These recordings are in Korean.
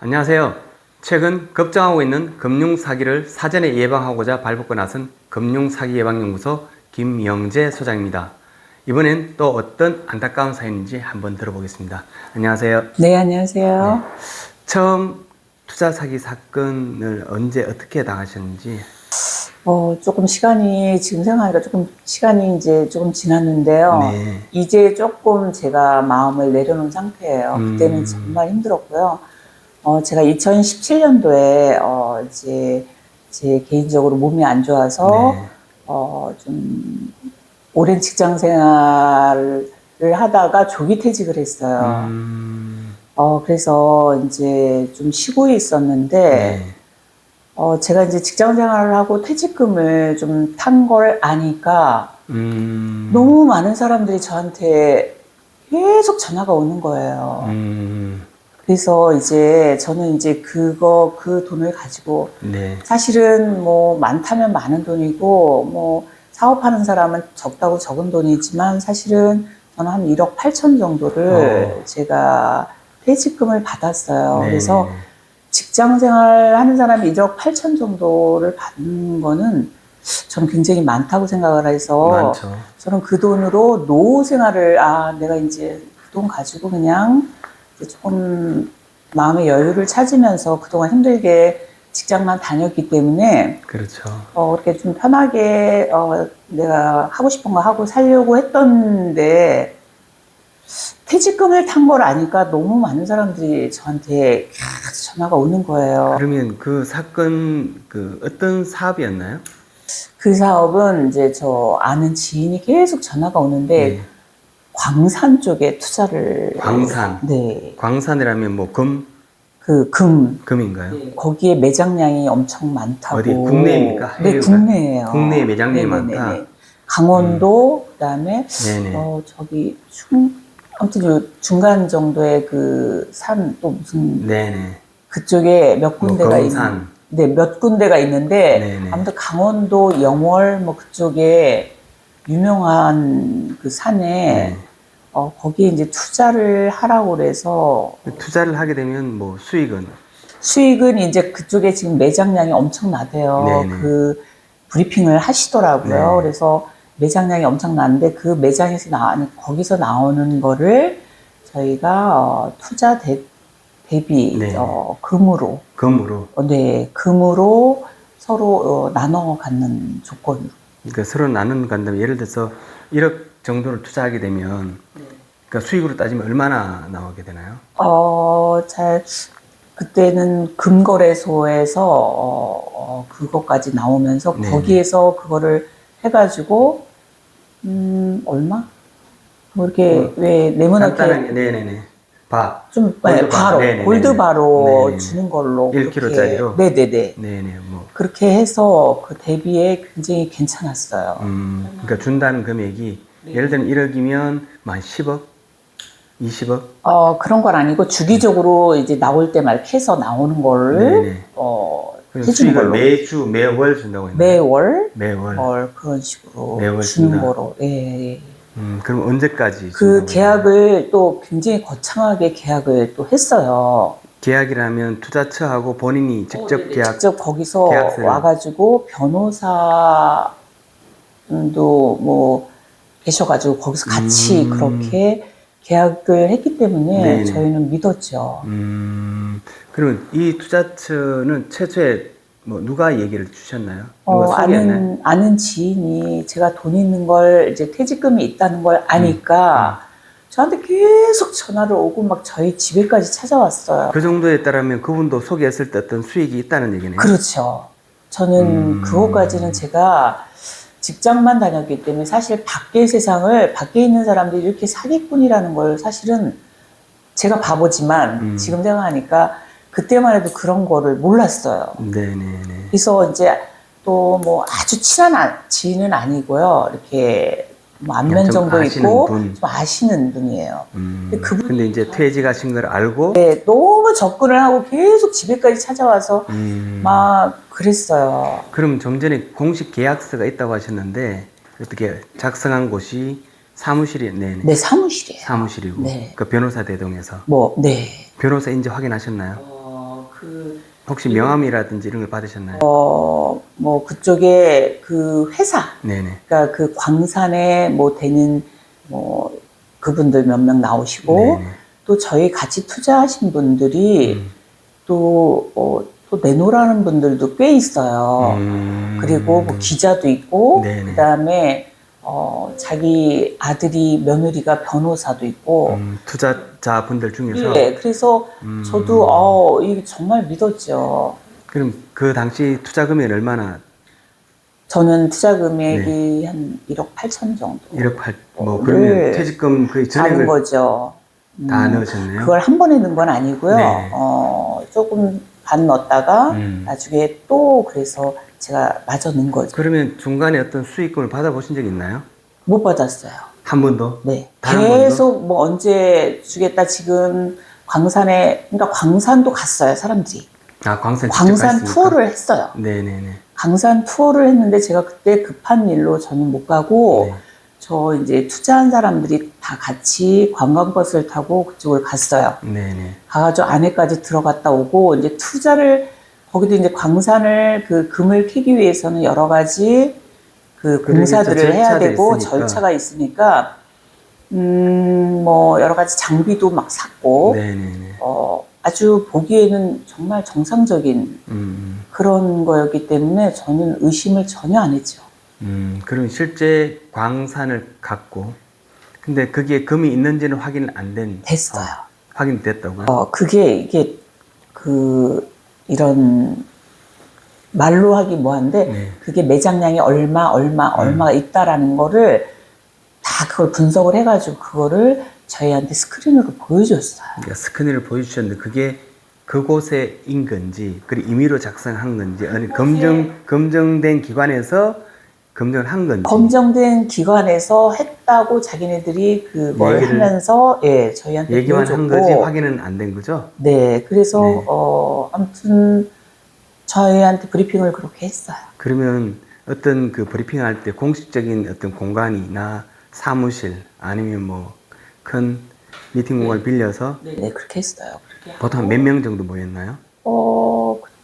안녕하세요. 최근 급증하고 있는 금융사기를 사전에 예방하고자 발벗고 나선 금융사기예방연구소 김영재 소장입니다. 이번엔 또 어떤 안타까운 사연인지 한번 들어보겠습니다. 안녕하세요. 네, 안녕하세요. 처음 투자 사기 사건을 언제 어떻게 당하셨는지. 조금 시간이, 지금 생각하니까 조금 시간이 이제 조금 지났는데요. 네. 이제 조금 제가 마음을 내려놓은 상태예요. 그때는 정말 힘들었고요. 제가 2017년도에, 이제 제 개인적으로 몸이 안 좋아서, 네. 좀 오랜 직장 생활을 하다가 조기 퇴직을 했어요. 그래서 이제 좀 쉬고 있었는데, 네. 제가 이제 직장 생활을 하고 퇴직금을 좀 탄 걸 아니까 너무 많은 사람들이 저한테 계속 전화가 오는 거예요. 그래서 이제 저는 이제 그 돈을 가지고 네. 사실은 뭐 많다면 많은 돈이고 뭐 사업하는 사람은 적다고 적은 돈이지만 사실은 저는 한 1억 8천 정도를 제가 퇴직금을 받았어요. 네. 그래서 직장 생활 하는 사람이 1억 8천 정도를 받는 거는 저는 굉장히 많다고 생각을 해서 많죠. 저는 그 돈으로 노후 생활을 내가 이제 그 돈 가지고 그냥 이제 조금 마음의 여유를 찾으면서 그동안 힘들게 직장만 다녔기 때문에 그렇죠. 이렇게 좀 편하게 내가 하고 싶은 거 하고 살려고 했던데 퇴직금을 탄 걸 아니까 너무 많은 사람들이 저한테 계속 전화가 오는 거예요. 그러면 그 사건, 어떤 사업이었나요? 그 사업은 이제 저 아는 지인이 계속 전화가 오는데 네. 광산 쪽에 투자를. 광산. 네. 광산이라면 뭐 금인가요? 네, 거기에 매장량이 엄청 많다고. 어디 국내입니까? 네, 해외가? 국내예요. 국내에 매장량이 네네네네. 많다. 강원도 그다음에 네네. 저기 아무튼 요 중간 정도의 그 산 또 무슨 네네. 그쪽에 몇 군데가 검산. 네, 몇 군데가 있는데 네네. 아무튼 강원도 영월 뭐 그쪽에 유명한 그 산에 네. 거기에 이제 투자를 하라고 그래서 투자를 하게 되면 뭐 수익은 이제 그쪽에 지금 매장량이 엄청나대요. 네네. 그 브리핑을 하시더라고요. 네. 그래서 매장량이 엄청나는데 그 매장에서 거기서 나오는 거를 저희가 투자 대비 네. 금으로. 네, 금으로 서로 나눠 갖는 조건으로. 그러니까 서로 나누는 간다면 예를 들어서 1억 정도를 투자하게 되면 그러니까 수익으로 따지면 얼마나 나오게 되나요? 그때는 금거래소에서 그것까지 나오면서 네. 거기에서 그거를 해가지고 얼마? 뭐 이렇게 왜 네모나게 간단하게 네네네. 좀 골드바. 네네네네. 골드바로 네네네. 주는 걸로 1kg짜리로? 네네네. 네네. 뭐 그렇게 해서 그 대비에 굉장히 괜찮았어요. 그러니까 준다는 금액이 예를 들면 1억이면 한 10억? 20억? 그런 건 아니고 주기적으로 이제 나올 때만 캐서 나오는 거를 네네. 해주는 수익을 걸로. 매월 준다고 했나요? 매월 그런 식으로 매월 주는 준다. 거로. 예. 그럼 언제까지? 그 계약을 또 굉장히 거창하게 계약을 또 했어요. 계약이라면 투자처하고 본인이 직접 직접 거기서 계약서를. 와가지고 변호사도 뭐 계셔가지고 거기서 같이 그렇게 계약을 했기 때문에 네네. 저희는 믿었죠. 그러면 이 투자처는 최초에 뭐 누가 얘기를 주셨나요? 누가 소개했나요? 아는 지인이 제가 돈 있는 걸 이제 퇴직금이 있다는 걸 아니까 저한테 계속 전화를 오고 막 저희 집에까지 찾아왔어요. 그 정도에 따르면 그분도 소개했을 때 어떤 수익이 있다는 얘기네요. 그렇죠. 저는 그것까지는 제가 직장만 다녔기 때문에 사실 밖에 있는 사람들이 이렇게 사기꾼이라는 걸 사실은 제가 바보지만 지금 생각하니까 그때만 해도 그런 거를 몰랐어요. 네네네. 그래서 이제 또 뭐 아주 친한 지인은 아니고요. 이렇게 뭐 안면 정도 있고 좀 아시는 분이에요. 근데 이제 퇴직하신 걸 알고 네, 너무 접근을 하고 계속 집에까지 찾아와서 막 그랬어요. 그럼 좀 전에 공식 계약서가 있다고 하셨는데 어떻게 작성한 곳이 사무실이 네네. 네, 사무실이에요. 사무실이고 네. 그 변호사 대동에서 네. 변호사인지 확인하셨나요? 혹시 명함이라든지 이런 걸 받으셨나요? 뭐 그쪽에 그 회사, 네네. 그러니까 그 광산에 뭐 되는 뭐 그분들 몇 명 나오시고 네네. 또 저희 같이 투자하신 분들이 또 내놓으라는 분들도 꽤 있어요. 그리고 뭐 기자도 있고 네네. 그다음에 자기 아들이 며느리가 변호사도 있고 투자자분들 중에서 예, 그래서 저도 이게 정말 믿었죠. 그럼 그 당시 투자 금액이 얼마나? 저는 투자 금액이 한 1억 8천 정도. 1억 8, 뭐 그러면 퇴직금 그 다는 전액을 거죠. 다 넣으셨네요. 그걸 한 번에 넣은 건 아니고요. 네. 조금 반 넣었다가 나중에 또 그래서 제가 마저 넣은 거죠. 그러면 중간에 어떤 수익금을 받아보신 적 있나요? 못 받았어요. 한 번도? 네. 단 한 번도? 계속 뭐 언제 주겠다 지금 광산에, 그러니까 광산도 갔어요, 사람들이. 아, 광산 직접 광산 갔습니까? 투어를 했어요. 네네네. 광산 투어를 했는데 제가 그때 급한 일로 저는 못 가고 네. 저 이제 투자한 사람들이 다 같이 관광버스를 타고 그쪽을 갔어요. 네네. 가가지고 안에까지 들어갔다 오고 이제 투자를 거기도 이제 광산을 그 금을 캐기 위해서는 여러 가지 그 공사들을 해야 되고 있으니까. 절차가 있으니까 뭐 여러 가지 장비도 막 샀고 네네네. 아주 보기에는 정말 정상적인 그런 거였기 때문에 저는 의심을 전혀 안 했죠. 그럼 실제 광산을 갖고, 근데 거기에 금이 있는지는 확인 안 된? 됐어요. 확인됐다고요? 그게 이게 이런 말로 하기 뭐한데 네. 그게 매장량이 얼마가 있다라는 거를 다 그걸 분석을 해가지고 그거를 저희한테 스크린으로 보여줬어요. 그러니까 스크린을 보여주셨는데 그게 그곳에인 건지, 그리고 임의로 작성한 건지, 아니 검증된 기관에서 검증을 한 건지. 검증된 기관에서 했다고 자기네들이 그걸 하면서 예, 저희한테 얘기만 보여줬고 한 거지 확인은 안 된 거죠? 네, 그래서 네. 아무튼 저희한테 브리핑을 그렇게 했어요. 그러면 어떤 그 브리핑 할 때 공식적인 어떤 공간이나 사무실 아니면 뭐 큰 미팅 공간을 빌려서 네, 그렇게 했어요. 그렇게 보통 몇 명 정도 모였나요?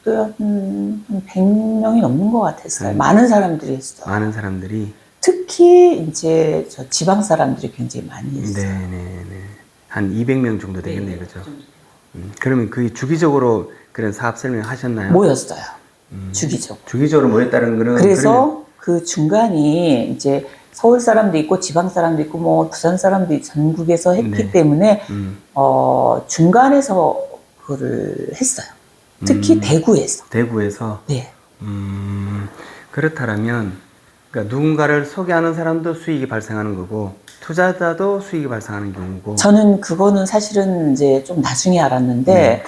그때 한 100명이 넘는 것 같았어요. 많은 사람들이 했어요. 많은 사람들이. 특히 이제 저 지방 사람들이 굉장히 많이 했어요. 네네네. 한 200명 정도 되겠네요, 그죠? 그러면 그게 주기적으로 그런 사업 설명 하셨나요? 모였어요. 주기적으로. 주기적으로 모였다는 거는 그래서 그 중간이 이제 서울 사람도 있고 지방 사람도 있고 뭐 부산 사람도 있고 전국에서 했기 네. 때문에 중간에서 그거를 했어요. 특히 대구에서. 대구에서. 네. 그렇다면 그러니까 누군가를 소개하는 사람도 수익이 발생하는 거고 투자자도 수익이 발생하는 경우고. 저는 그거는 사실은 이제 좀 나중에 알았는데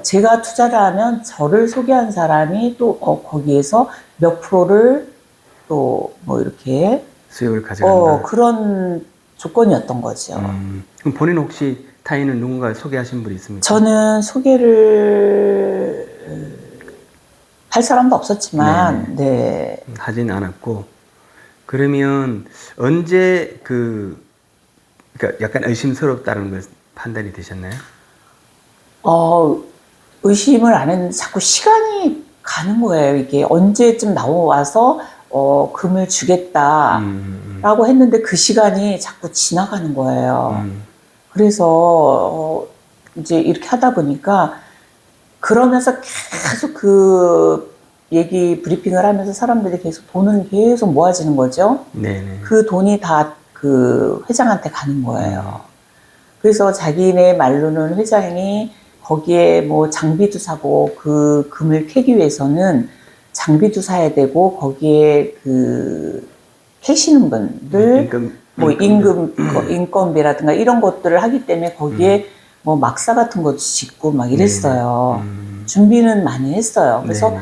제가 투자를 하면 저를 소개한 사람이 또 거기에서 몇 프로를 또 뭐 이렇게 수익을 가져간다. 그런 조건이었던 거죠. 그럼 본인 혹시 타인은 누군가 소개하신 분이 있습니까? 저는 소개를 할 사람도 없었지만, 네. 하진 않았고. 그러면 언제 그러니까 약간 의심스럽다는 걸 판단이 되셨나요? 의심을 안 했는데 자꾸 시간이 가는 거예요. 이게 언제쯤 나와서 금을 주겠다라고 했는데 그 시간이 자꾸 지나가는 거예요. 그래서 이제 이렇게 하다 보니까 그러면서 계속 그 얘기 브리핑을 하면서 사람들이 계속 돈은 계속 모아지는 거죠. 네네. 그 돈이 다 그 회장한테 가는 거예요. 그래서 자기네 말로는 회장이 거기에 뭐 장비도 사고 그 금을 캐기 위해서는 장비도 사야 되고 거기에 그 캐시는 분들 뭐 인건비라든가 이런 것들을 하기 때문에 거기에 뭐 막사 같은 것도 짓고 막 이랬어요. 준비는 많이 했어요. 그래서 네네.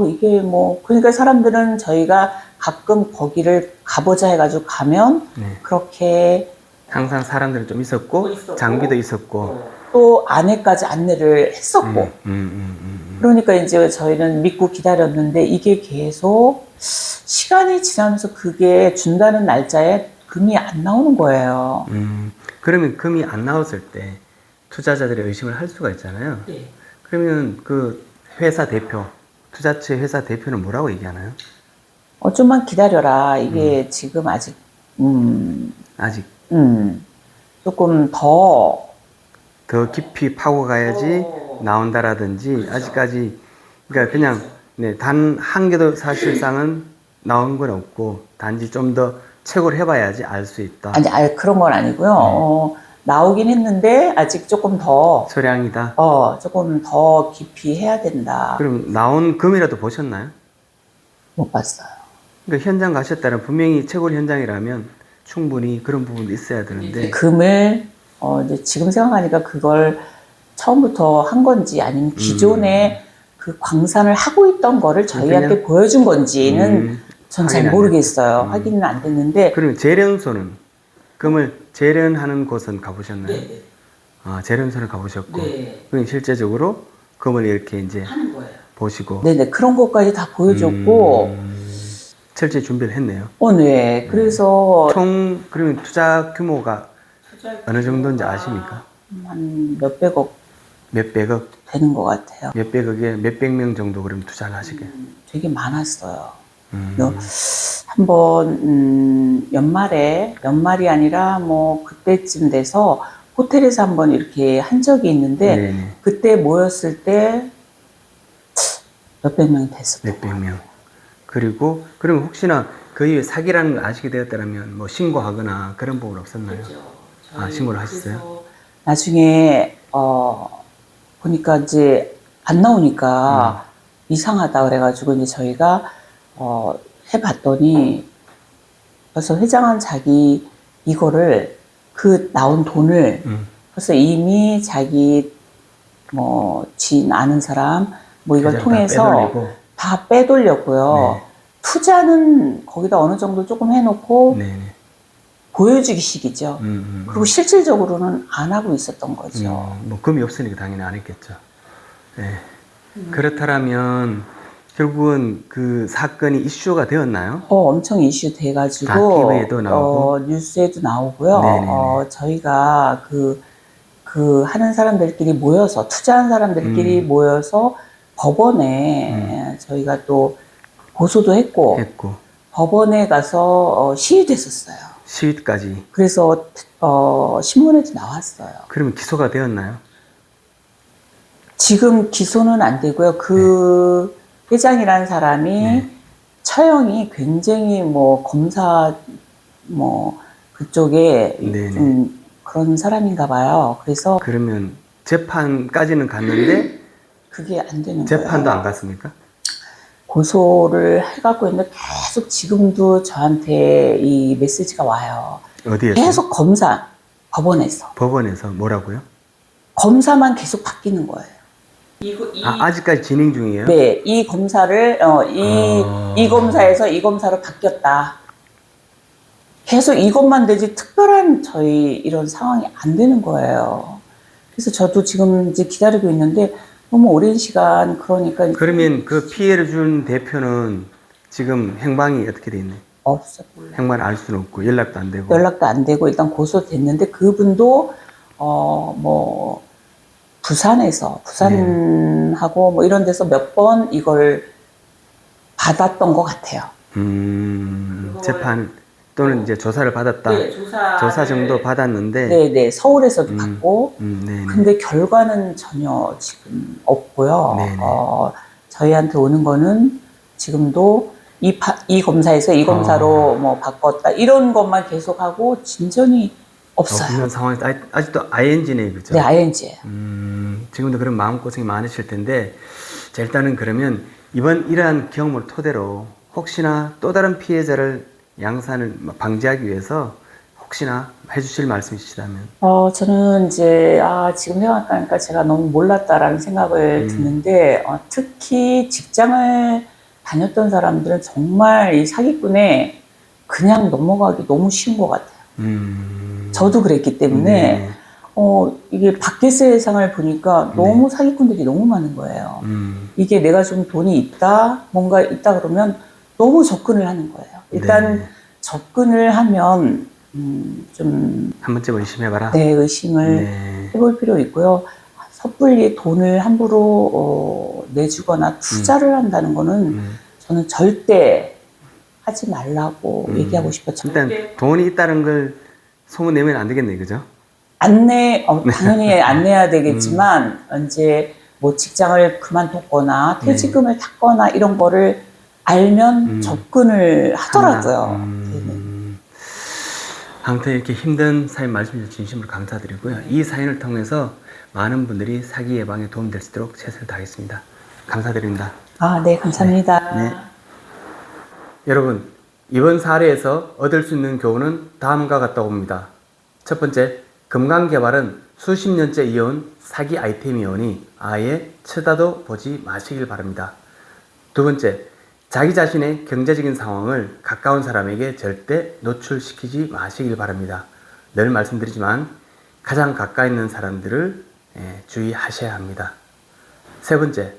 이게 뭐 그러니까 사람들은 저희가 가끔 거기를 가보자 해가지고 가면 그렇게 항상 사람들은 좀 있었고 장비도 있었고 또 안에까지 안내를 했었고 그러니까 이제 저희는 믿고 기다렸는데 이게 계속 시간이 지나면서 그게 준다는 날짜에 금이 안 나오는 거예요. 그러면 금이 안 나왔을 때 투자자들이 의심을 할 수가 있잖아요. 네. 그러면 그 회사 대표, 투자처 회사 대표는 뭐라고 얘기하나요? 좀만 기다려라. 이게 지금 아직, 아직 조금 더, 더 깊이 파고 가야지 나온다라든지 아직까지 그러니까 그냥 네, 단 한 개도 사실상은 나온 건 없고 단지 좀 더 채굴 해봐야지 알 수 있다. 아니, 그런 건 아니고요. 나오긴 했는데, 아직 조금 더, 소량이다. 조금 더 깊이 해야 된다. 그럼 나온 금이라도 보셨나요? 못 봤어요. 그러니까 현장 가셨다면 분명히 채굴 현장이라면 충분히 그런 부분도 있어야 되는데 금을, 이제 지금 생각하니까 그걸 처음부터 한 건지 아니면 기존에 그 광산을 하고 있던 거를 저희한테 그냥, 보여준 건지는 전 잘 확인이 안 모르겠어요. 확인은 안 됐는데. 그러면 재련소는 금을 재련하는 곳은 가보셨나요? 네. 아, 재련소를 가보셨고 네. 그럼 실제적으로 금을 이렇게 이제 하는 거예요. 보시고 네네. 그런 것까지 다 보여줬고, 철저히 준비를 했네요. 네. 그래서 총 그러면 투자 규모가 어느 정도인지 아십니까? 한 몇백억 몇백억, 되는 것 같아요. 몇백억에 몇백 명 정도 그럼 투자를 하시게. 되게 많았어요. 한번 연말이 아니라 뭐 그때쯤 돼서 호텔에서 한번 이렇게 한 적이 있는데 네네. 그때 모였을 때 몇백 명이 됐었어요. 몇백 명. 그리고 그러면 혹시나 그 이후에 사기라는 걸 아시게 되었다면 뭐 신고하거나 그런 부분 없었나요? 아, 신고를 하셨어요? 나중에 보니까 이제 안 나오니까 이상하다 그래가지고 이제 저희가 해봤더니 벌써 회장한 자기 이거를 그 나온 돈을 벌써 이미 자기 뭐 지인 아는 사람 뭐 이걸 계좌로 통해서 다 빼돌렸고요. 네. 투자는 거기다 어느 정도 조금 해놓고 네네. 보여주기식이죠. 그리고 실질적으로는 안 하고 있었던 거죠. 뭐 금이 없으니까 당연히 안 했겠죠. 네. 그렇다면 결국은 그 사건이 이슈가 되었나요? 엄청 이슈 돼가지고 다 TV에도 나오고 뉴스에도 나오고요. 네네네. 저희가 그 하는 사람들끼리 모여서 투자한 사람들끼리 모여서 법원에 저희가 또 고소도 했고 법원에 가서 시위됐었어요. 시위까지. 그래서 신문에도 나왔어요. 그러면 기소가 되었나요? 지금 기소는 안 되고요. 그 회장이라는 사람이 처형이 굉장히 뭐 검사 뭐 그쪽에 좀 그런 사람인가 봐요. 그래서 그러면 재판까지는 갔는데 그게 안 되는 재판도 거예요. 안 갔습니까? 고소를 해갖고 있는데 계속 지금도 저한테 이 메시지가 와요. 어디에서? 계속 검사, 법원에서. 법원에서 뭐라고요? 검사만 계속 바뀌는 거예요. 아직까지 진행 중이에요? 네, 이 검사를, 이 검사에서 이 검사로 바뀌었다. 계속 이것만 되지 특별한 저희 이런 상황이 안 되는 거예요. 그래서 저도 지금 이제 기다리고 있는데 너무 오랜 시간 그러니까. 그러면 그 피해를 준 대표는 지금 행방이 어떻게 돼 있나요? 없어요. 행방을 알 수는 없고 연락도 안 되고. 연락도 안 되고 일단 고소됐는데 그분도 뭐 부산하고 뭐 이런 데서 몇 번 이걸 받았던 것 같아요. 재판 또는 이제 조사를 받았다. 네, 조사 정도 받았는데. 네, 서울에서도 받고. 네네. 근데 결과는 전혀 지금 없고요. 네네. 저희한테 오는 거는 지금도 이 검사에서 이 검사로 뭐 바꿨다 이런 것만 계속하고 진전이 없어요. 없는 상황에서 아직도 ING네, 그죠? 네, ING예요. 지금도 그런 마음고생이 많으실 텐데, 자, 일단은 그러면 이러한 경험을 토대로 혹시나 또 다른 피해자를 양산을 방지하기 위해서 혹시나 해주실 말씀이 있으시다면? 저는 이제, 지금 생각하니까 제가 너무 몰랐다라는 생각을 드는데, 특히 직장을 다녔던 사람들은 정말 이 사기꾼에 그냥 넘어가기 너무 쉬운 것 같아요. 저도 그랬기 때문에, 이게 밖의 세상을 보니까 너무 사기꾼들이 너무 많은 거예요. 이게 내가 좀 돈이 있다, 뭔가 있다 그러면 너무 접근을 하는 거예요. 일단 접근을 하면, 좀. 한 번쯤 의심해봐라. 네, 의심을 해볼 필요 있고요. 섣불리 돈을 함부로 내주거나 투자를 한다는 거는 저는 절대 하지 말라고 얘기하고 싶어요. 일단 돈이 있다는 걸 소문내면 안 되겠네, 그죠? 당연히 안 내야 되겠지만, 이제 뭐 직장을 그만뒀거나 퇴직금을 탔거나 이런 거를 알면 접근을 하더라고요. 네네. 아무튼 이렇게 힘든 사연 말씀 주셔서 진심으로 감사드리고요. 이 사연을 통해서 많은 분들이 사기 예방에 도움될 수 있도록 최선을 다하겠습니다. 감사드립니다. 네, 감사합니다. 네. 여러분, 이번 사례에서 얻을 수 있는 교훈은 다음과 같다고 봅니다. 첫 번째, 금강개발은 수십 년째 이어온 사기 아이템이오니 아예 쳐다도 보지 마시길 바랍니다. 두 번째, 자기 자신의 경제적인 상황을 가까운 사람에게 절대 노출시키지 마시길 바랍니다. 늘 말씀드리지만 가장 가까이 있는 사람들을 주의하셔야 합니다. 세 번째,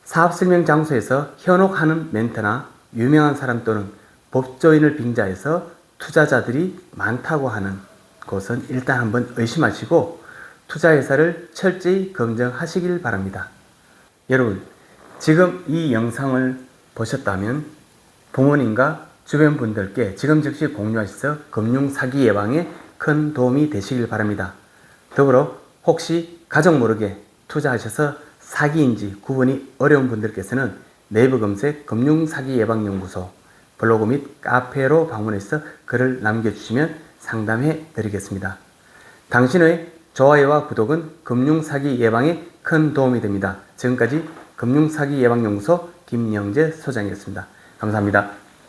사업 설명 장소에서 현혹하는 멘트나 유명한 사람 또는 법조인을 빙자해서 투자자들이 많다고 하는 곳은 일단 한번 의심하시고 투자회사를 철저히 검증하시길 바랍니다. 여러분, 지금 이 영상을 보셨다면 부모님과 주변 분들께 지금 즉시 공유하셔서 금융사기 예방에 큰 도움이 되시길 바랍니다. 더불어 혹시 가족 모르게 투자하셔서 사기인지 구분이 어려운 분들께서는 네이버 검색 금융사기예방연구소 블로그 및 카페로 방문해서 글을 남겨주시면 상담해 드리겠습니다. 당신의 좋아요와 구독은 금융사기 예방에 큰 도움이 됩니다. 지금까지 금융사기예방연구소 김영재 소장이었습니다. 감사합니다.